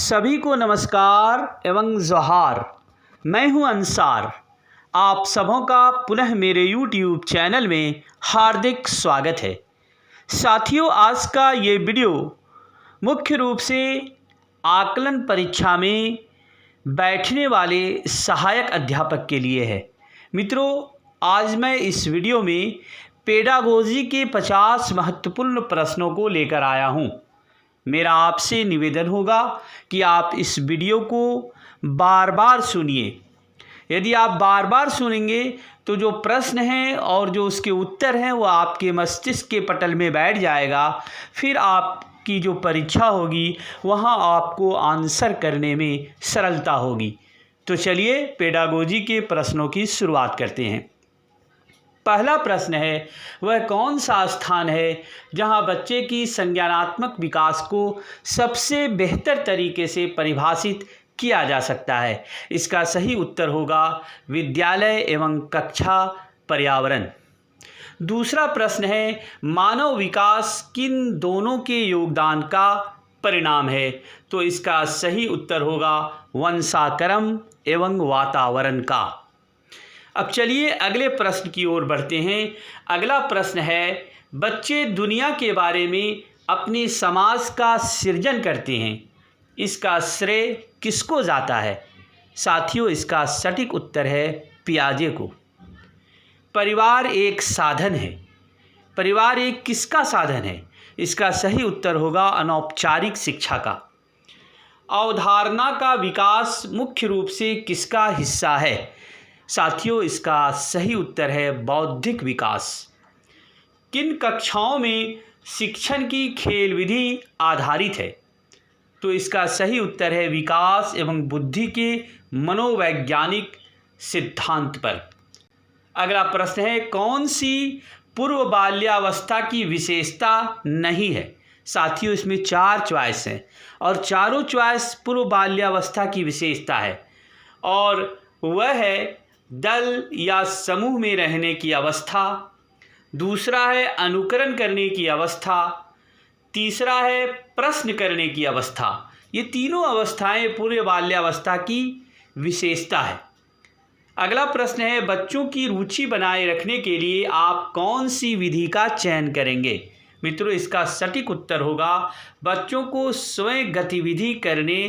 सभी को नमस्कार एवं जोहार। मैं हूं अंसार। आप सबों का पुनः मेरे YouTube चैनल में हार्दिक स्वागत है। साथियों, आज का ये वीडियो मुख्य रूप से आकलन परीक्षा में बैठने वाले सहायक अध्यापक के लिए है। मित्रों, आज मैं इस वीडियो में पेडागोजी के 50 महत्वपूर्ण प्रश्नों को लेकर आया हूं। मेरा आपसे निवेदन होगा कि आप इस वीडियो को बार बार सुनिए। यदि आप बार बार सुनेंगे तो जो प्रश्न हैं और जो उसके उत्तर हैं वो आपके मस्तिष्क के पटल में बैठ जाएगा। फिर आपकी जो परीक्षा होगी वहाँ आपको आंसर करने में सरलता होगी। तो चलिए पेडागोजी के प्रश्नों की शुरुआत करते हैं। पहला प्रश्न है, वह कौन सा स्थान है जहां बच्चे की संज्ञानात्मक विकास को सबसे बेहतर तरीके से परिभाषित किया जा सकता है? इसका सही उत्तर होगा विद्यालय एवं कक्षा पर्यावरण। दूसरा प्रश्न है, मानव विकास किन दोनों के योगदान का परिणाम है? तो इसका सही उत्तर होगा वंशाक्रम एवं वातावरण का। अब चलिए अगले प्रश्न की ओर बढ़ते हैं। अगला प्रश्न है, बच्चे दुनिया के बारे में अपने समाज का सृजन करते हैं, इसका श्रेय किसको जाता है? साथियों, इसका सटीक उत्तर है पियाजे को। परिवार एक साधन है। परिवार एक किसका साधन है? इसका सही उत्तर होगा अनौपचारिक शिक्षा का। अवधारणा का विकास मुख्य रूप से किसका हिस्सा है? साथियों, इसका सही उत्तर है बौद्धिक विकास। किन कक्षाओं में शिक्षण की खेल विधि आधारित है? तो इसका सही उत्तर है विकास एवं बुद्धि के मनोवैज्ञानिक सिद्धांत पर। अगला प्रश्न है, कौन सी पूर्व बाल्यावस्था की विशेषता नहीं है? साथियों, इसमें 4 चॉइस हैं और चारों चॉइस पूर्व बाल्यावस्था की विशेषता है और वह है दल या समूह में रहने की अवस्था, दूसरा है अनुकरण करने की अवस्था, तीसरा है प्रश्न करने की अवस्था। ये तीनों अवस्थाएं पूर्व बाल्यावस्था की विशेषता है। अगला प्रश्न है, बच्चों की रुचि बनाए रखने के लिए आप कौन सी विधि का चयन करेंगे? मित्रों, इसका सटीक उत्तर होगा बच्चों को स्वयं गतिविधि करने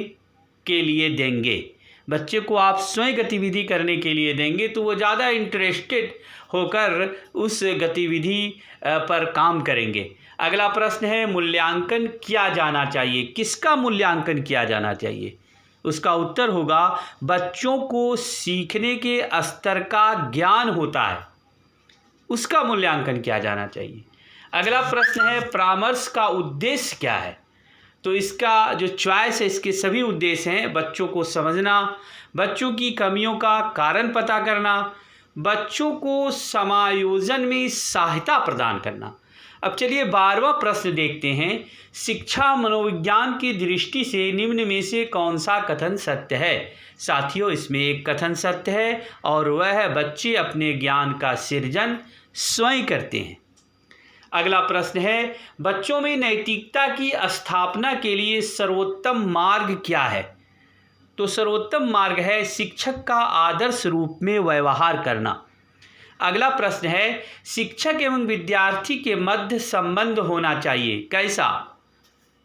के लिए देंगे। बच्चे को आप स्वयं गतिविधि करने के लिए देंगे तो वो ज़्यादा इंटरेस्टेड होकर उस गतिविधि पर काम करेंगे। अगला प्रश्न है, मूल्यांकन किया जाना चाहिए, किसका मूल्यांकन किया जाना चाहिए? उसका उत्तर होगा बच्चों को सीखने के स्तर का ज्ञान होता है, उसका मूल्यांकन किया जाना चाहिए। अगला प्रश्न है, परामर्श का उद्देश्य क्या है? तो इसका जो चॉइस है, इसके सभी उद्देश्य हैं बच्चों को समझना, बच्चों की कमियों का कारण पता करना, बच्चों को समायोजन में सहायता प्रदान करना। अब चलिए 12वां प्रश्न देखते हैं। शिक्षा मनोविज्ञान की दृष्टि से निम्न में से कौन सा कथन सत्य है? साथियों, इसमें एक कथन सत्य है और वह है बच्चे अपने ज्ञान का सृजन स्वयं करते हैं। अगला प्रश्न है, बच्चों में नैतिकता की स्थापना के लिए सर्वोत्तम मार्ग क्या है? तो सर्वोत्तम मार्ग है शिक्षक का आदर्श रूप में व्यवहार करना। अगला प्रश्न है, शिक्षक एवं विद्यार्थी के मध्य संबंध होना चाहिए, कैसा?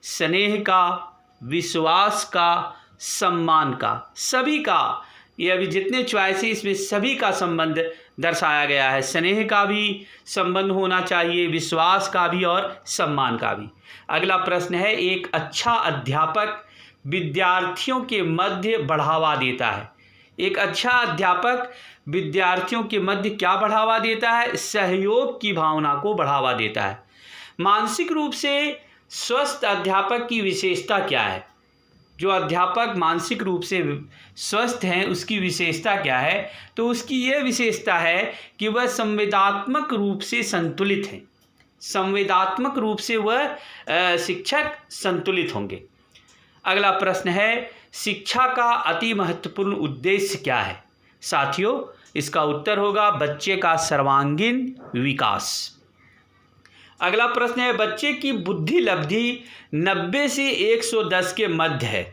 स्नेह का, विश्वास का, सम्मान का, सभी का। ये अभी जितने चॉइस है इसमें सभी का संबंध दर्शाया गया है। स्नेह का भी संबंध होना चाहिए, विश्वास का भी और सम्मान का भी। अगला प्रश्न है, एक अच्छा अध्यापक विद्यार्थियों के मध्य बढ़ावा देता है। एक अच्छा अध्यापक विद्यार्थियों के मध्य क्या बढ़ावा देता है? सहयोग की भावना को बढ़ावा देता है। मानसिक रूप से स्वस्थ अध्यापक की विशेषता क्या है? जो अध्यापक मानसिक रूप से स्वस्थ हैं उसकी विशेषता क्या है? तो उसकी यह विशेषता है कि वह संवेदनात्मक रूप से संतुलित हैं। संवेदनात्मक रूप से वह शिक्षक संतुलित होंगे। अगला प्रश्न है, शिक्षा का अति महत्वपूर्ण उद्देश्य क्या है? साथियों, इसका उत्तर होगा बच्चे का सर्वांगीण विकास। अगला प्रश्न है, बच्चे की बुद्धि लब्धि 90 से 110 के मध्य है,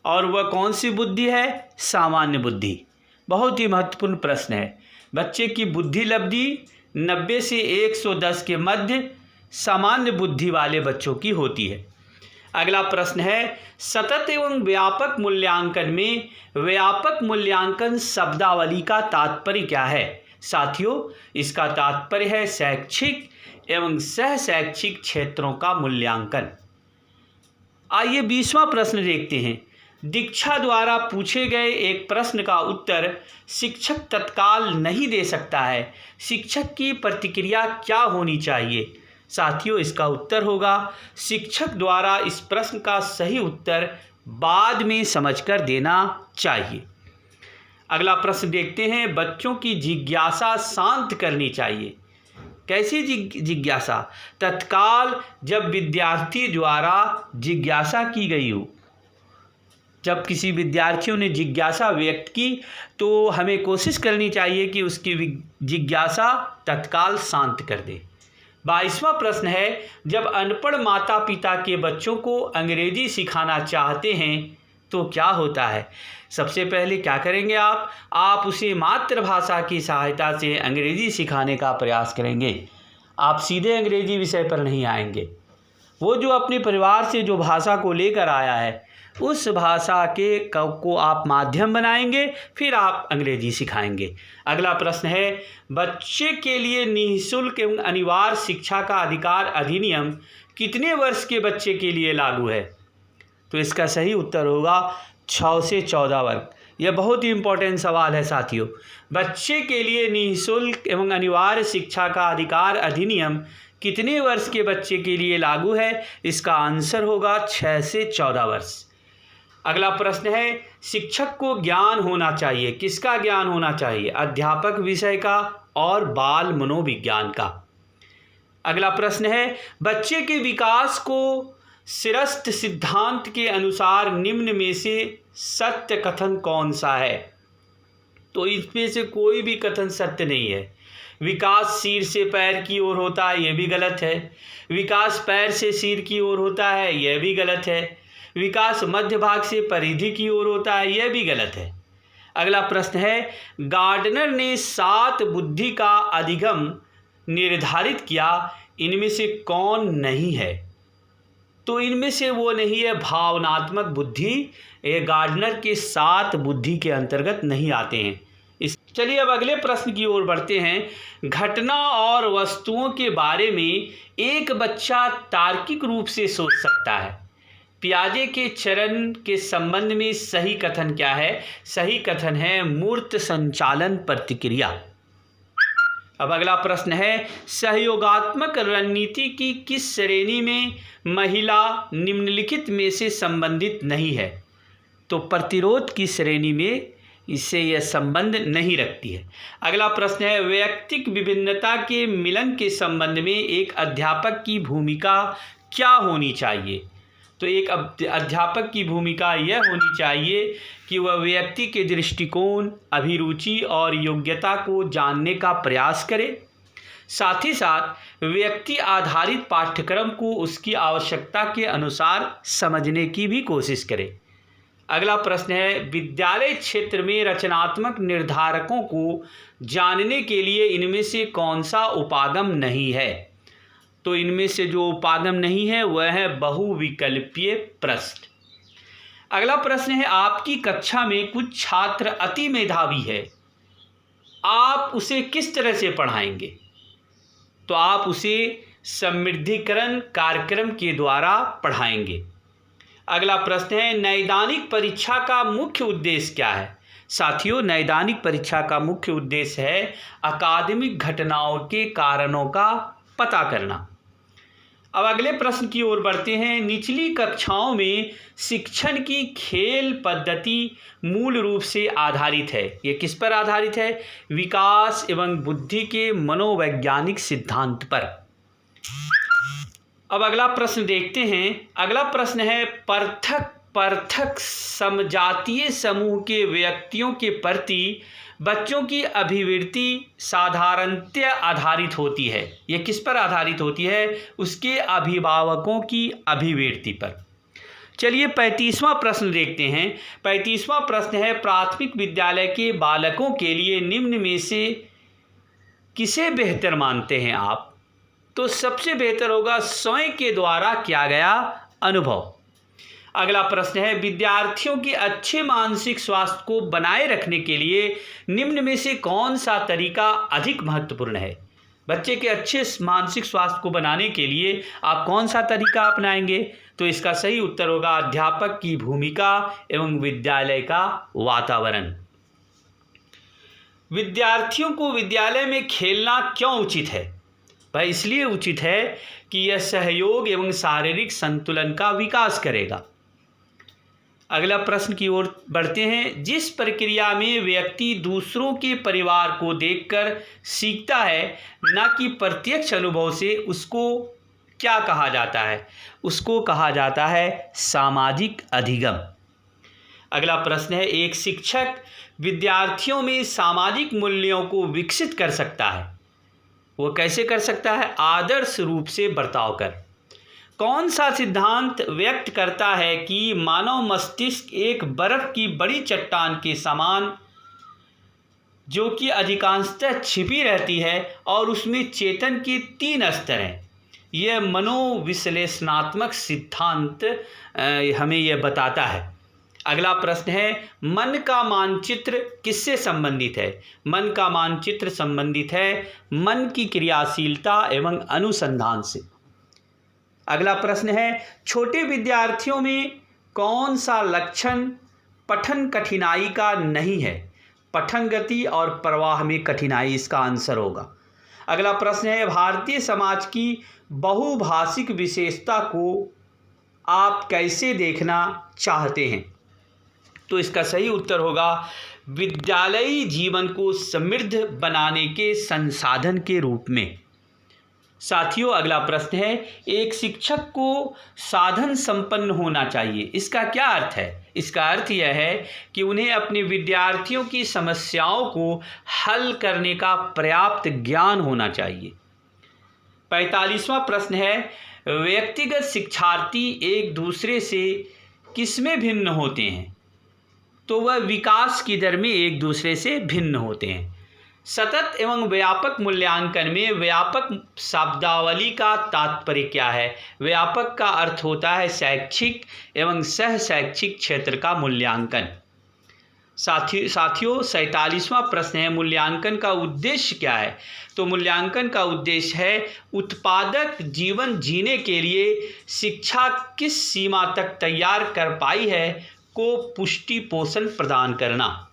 और वह कौन सी बुद्धि है? सामान्य बुद्धि। बहुत ही महत्वपूर्ण प्रश्न है। बच्चे की बुद्धि लब्धि 90 से 110 के मध्य सामान्य बुद्धि वाले बच्चों की होती है। अगला प्रश्न है, सतत एवं व्यापक मूल्यांकन में व्यापक मूल्यांकन शब्दावली का तात्पर्य क्या है? साथियों, इसका तात्पर्य है शैक्षिक एवं सह शैक्षिक क्षेत्रों का मूल्यांकन। आइए 20वां प्रश्न देखते हैं। दीक्षा द्वारा पूछे गए एक प्रश्न का उत्तर शिक्षक तत्काल नहीं दे सकता है। शिक्षक की प्रतिक्रिया क्या होनी चाहिए? साथियों, इसका उत्तर होगा शिक्षक द्वारा इस प्रश्न का सही उत्तर बाद में समझकर देना चाहिए। अगला प्रश्न देखते हैं, बच्चों की जिज्ञासा शांत करनी चाहिए। कैसी जिज्ञासा? तत्काल जब विद्यार्थी द्वारा जिज्ञासा की गई हो। जब किसी विद्यार्थियों ने जिज्ञासा व्यक्त की तो हमें कोशिश करनी चाहिए कि उसकी जिज्ञासा तत्काल शांत कर दे। 22वां प्रश्न है, जब अनपढ़ माता पिता के बच्चों को अंग्रेजी सिखाना चाहते हैं तो क्या होता है? सबसे पहले क्या करेंगे आप उसे मातृभाषा की सहायता से अंग्रेजी सिखाने का प्रयास करेंगे। आप सीधे अंग्रेजी विषय पर नहीं आएंगे। वो जो अपने परिवार से जो भाषा को लेकर आया है उस भाषा को आप माध्यम बनाएंगे, फिर आप अंग्रेजी सिखाएंगे। अगला प्रश्न है, बच्चे के लिए निःशुल्क एवं अनिवार्य शिक्षा का अधिकार अधिनियम कितने वर्ष के बच्चे के लिए लागू है? तो इसका सही उत्तर होगा 6 से 14 वर्ष। यह बहुत ही इम्पोर्टेंट सवाल है साथियों। बच्चे के लिए निःशुल्क एवं अनिवार्य शिक्षा का अधिकार अधिनियम कितने वर्ष के बच्चे के लिए लागू है? इसका आंसर होगा 6 से 14 वर्ष। अगला प्रश्न है, शिक्षक को ज्ञान होना चाहिए। किसका ज्ञान होना चाहिए? अध्यापक विषय का और बाल मनोविज्ञान का। अगला प्रश्न है, बच्चे के विकास को सिरस्त सिद्धांत के अनुसार निम्न में से सत्य कथन कौन सा है? तो इसमें से कोई भी कथन सत्य नहीं है। विकास सिर से पैर की ओर होता है, यह भी गलत है। विकास पैर से सिर की ओर होता है, यह भी गलत है। विकास मध्य भाग से परिधि की ओर होता है, यह भी गलत है। अगला प्रश्न है, गार्डनर ने 7 बुद्धि का अधिगम निर्धारित किया, इनमें से कौन नहीं है? तो इनमें से वो नहीं है भावनात्मक बुद्धि। ये गार्डनर के 7 बुद्धि के अंतर्गत नहीं आते हैं। चलिए अब अगले प्रश्न की ओर बढ़ते हैं। घटना और वस्तुओं के बारे में एक बच्चा तार्किक रूप से सोच सकता है। पियाजे के चरण के संबंध में सही कथन क्या है? सही कथन है मूर्त संचालन प्रतिक्रिया। अब अगला प्रश्न है, सहयोगात्मक रणनीति की किस श्रेणी में महिला निम्नलिखित में से संबंधित नहीं है? तो प्रतिरोध की श्रेणी में इससे यह संबंध नहीं रखती है। अगला प्रश्न है, वैयक्तिक विभिन्नता के मिलन के संबंध में एक अध्यापक की भूमिका क्या होनी चाहिए? तो एक अध्यापक की भूमिका यह होनी चाहिए कि वह व्यक्ति के दृष्टिकोण, अभिरुचि और योग्यता को जानने का प्रयास करे। साथ ही साथ व्यक्ति आधारित पाठ्यक्रम को उसकी आवश्यकता के अनुसार समझने की भी कोशिश करे। अगला प्रश्न है, विद्यालय क्षेत्र में रचनात्मक निर्धारकों को जानने के लिए इनमें से कौन सा उपागम नहीं है? तो इनमें से जो उपागम नहीं है वह है बहुविकल्पीय प्रश्न। अगला प्रश्न है, आपकी कक्षा में कुछ छात्र अति मेधावी है, आप उसे किस तरह से पढ़ाएंगे? तो आप उसे समृद्धिकरण कार्यक्रम के द्वारा पढ़ाएंगे। अगला प्रश्न है, नैदानिक परीक्षा का मुख्य उद्देश्य क्या है? साथियों, नैदानिक परीक्षा का मुख्य उद्देश्य है अकादमिक घटनाओं के कारणों का पता करना। अब अगले प्रश्न की ओर बढ़ते हैं। निचली कक्षाओं में शिक्षण की खेल पद्धति मूल रूप से आधारित है। ये किस पर आधारित है? विकास एवं बुद्धि के मनोवैज्ञानिक सिद्धांत पर। अब अगला प्रश्न देखते हैं। अगला प्रश्न है, पृथक समजातीय समूह के व्यक्तियों के प्रति बच्चों की अभिवृत्ति साधारणतया आधारित होती है। यह किस पर आधारित होती है? उसके अभिभावकों की अभिवृत्ति पर। चलिए 35वां प्रश्न देखते हैं। 35वां प्रश्न है, प्राथमिक विद्यालय के बालकों के लिए निम्न में से किसे बेहतर मानते हैं आप? तो सबसे बेहतर होगा स्वयं के द्वारा किया गया अनुभव। अगला प्रश्न है, विद्यार्थियों के अच्छे मानसिक स्वास्थ्य को बनाए रखने के लिए निम्न में से कौन सा तरीका अधिक महत्वपूर्ण है? बच्चे के अच्छे मानसिक स्वास्थ्य को बनाने के लिए आप कौन सा तरीका अपनाएंगे? तो इसका सही उत्तर होगा अध्यापक की भूमिका एवं विद्यालय का वातावरण। विद्यार्थियों को विद्यालय में खेलना क्यों उचित है? भाई इसलिए उचित है कि यह सहयोग एवं शारीरिक संतुलन का विकास करेगा। अगला प्रश्न की ओर बढ़ते हैं। जिस प्रक्रिया में व्यक्ति दूसरों के परिवार को देखकर सीखता है, न कि प्रत्यक्ष अनुभव से, उसको क्या कहा जाता है? उसको कहा जाता है सामाजिक अधिगम। अगला प्रश्न है, एक शिक्षक विद्यार्थियों में सामाजिक मूल्यों को विकसित कर सकता है। वो कैसे कर सकता है? आदर्श रूप से बर्ताव कर। कौन सा सिद्धांत व्यक्त करता है कि मानव मस्तिष्क एक बर्फ की बड़ी चट्टान के समान, जो कि अधिकांशतः छिपी रहती है और उसमें चेतन के 3 स्तर हैं? यह मनोविश्लेषणात्मक सिद्धांत हमें यह बताता है। अगला प्रश्न है, मन का मानचित्र किससे संबंधित है? मन का मानचित्र संबंधित है मन की क्रियाशीलता एवं अनुसंधान से। अगला प्रश्न है, छोटे विद्यार्थियों में कौन सा लक्षण पठन कठिनाई का नहीं है? पठन गति और प्रवाह में कठिनाई इसका आंसर होगा। अगला प्रश्न है, भारतीय समाज की बहुभाषिक विशेषता को आप कैसे देखना चाहते हैं? तो इसका सही उत्तर होगा विद्यालयी जीवन को समृद्ध बनाने के संसाधन के रूप में। साथियों, अगला प्रश्न है, एक शिक्षक को साधन संपन्न होना चाहिए। इसका क्या अर्थ है? इसका अर्थ यह है कि उन्हें अपने विद्यार्थियों की समस्याओं को हल करने का पर्याप्त ज्ञान होना चाहिए। 45वां प्रश्न है, व्यक्तिगत शिक्षार्थी एक दूसरे से किसमें भिन्न होते हैं? तो वह विकास की दर में एक दूसरे से भिन्न होते हैं। सतत एवं व्यापक मूल्यांकन में व्यापक शब्दावली का तात्पर्य क्या है? व्यापक का अर्थ होता है शैक्षिक एवं सह शैक्षिक क्षेत्र का मूल्यांकन। साथियों 47वां प्रश्न है, मूल्यांकन का उद्देश्य क्या है? तो मूल्यांकन का उद्देश्य है उत्पादक जीवन जीने के लिए शिक्षा किस सीमा तक तैयार कर पाई है को पुष्टि पोषण प्रदान करना।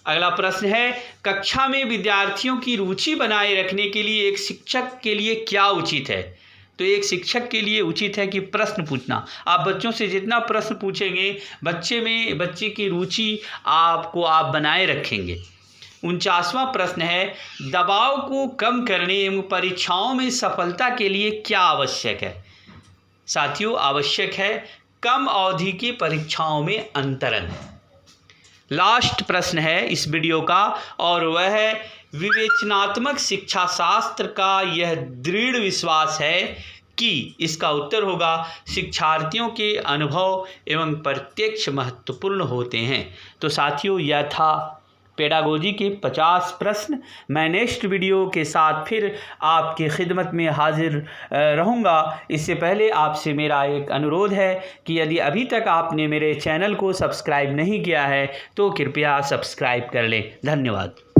अगला प्रश्न है, कक्षा में विद्यार्थियों की रुचि बनाए रखने के लिए एक शिक्षक के लिए क्या उचित है? तो एक शिक्षक के लिए उचित है कि प्रश्न पूछना। आप बच्चों से जितना प्रश्न पूछेंगे, बच्चे की रुचि आप बनाए रखेंगे। 49वां प्रश्न है, दबाव को कम करने एवं परीक्षाओं में सफलता के लिए क्या आवश्यक है? साथियों, आवश्यक है कम अवधि की परीक्षाओं में अंतरण। लास्ट प्रश्न है इस वीडियो का, और वह है, विवेचनात्मक शिक्षा शास्त्र का यह दृढ़ विश्वास है कि। इसका उत्तर होगा शिक्षार्थियों के अनुभव एवं प्रत्यक्ष महत्वपूर्ण होते हैं। तो साथियों, यह था पेडागोजी के 50 प्रश्न। मैं नेक्स्ट वीडियो के साथ फिर आपकी खिदमत में हाजिर रहूँगा। इससे पहले आपसे मेरा एक अनुरोध है कि यदि अभी तक आपने मेरे चैनल को सब्सक्राइब नहीं किया है तो कृपया सब्सक्राइब कर लें। धन्यवाद।